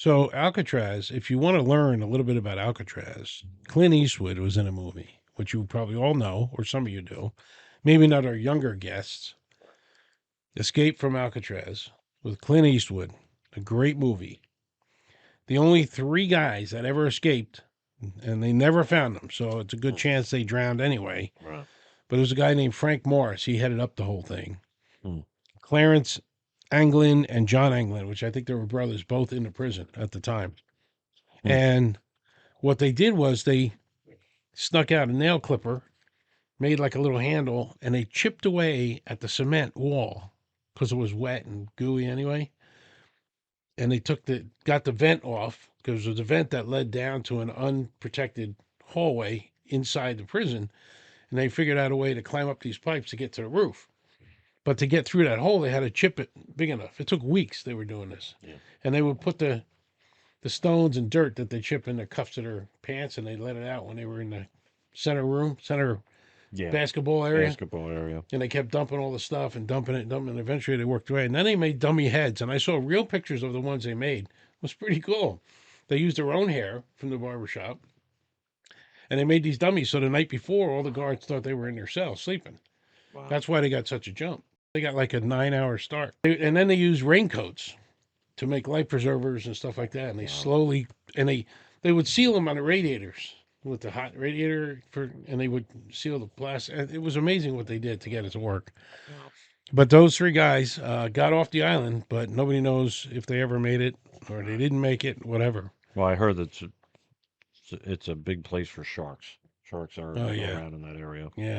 So Alcatraz, if you want to learn a little bit about Alcatraz, Clint Eastwood was in a movie, which you probably all know, or some of you do. Maybe not our younger guests. Escape from Alcatraz with Clint Eastwood, a great movie. The only three guys that ever escaped, and they never found them, so it's a good chance they drowned anyway. Right. But there was a guy named Frank Morris. He headed up the whole thing. Hmm. Clarence Anglin and John Anglin, which I think they were brothers, both in the prison at the time. Hmm. And what they did was they snuck out a nail clipper, made like a little handle, and they chipped away at the cement wall because it was wet and gooey anyway. And they got the vent off because there was a vent that led down to an unprotected hallway inside the prison. And they figured out a way to climb up these pipes to get to the roof. But to get through that hole, they had to chip it big enough. It took weeks they were doing this. Yeah. And they would put the stones and dirt that they chip in the cuffs of their pants and they let it out when they were in the center Yeah. basketball area. Basketball area. And they kept dumping all the stuff and dumping it, and eventually they worked away. And then they made dummy heads, and I saw real pictures of the ones they made. It was pretty cool. They used their own hair from the barber shop, and they made these dummies so the night before all the guards thought they were in their cell sleeping. Wow. That's why they got such a jump. They got like a 9 hour start. And then they used raincoats to make life preservers and stuff like that. And they slowly, and they would seal them on the radiators with the hot radiator and they would seal the plastic. It was amazing what they did to get it to work. But those three guys got off the island, but nobody knows if they ever made it or they didn't make it, whatever. Well, I heard that it's a big place for sharks. Sharks are Oh yeah, around in that area. yeah.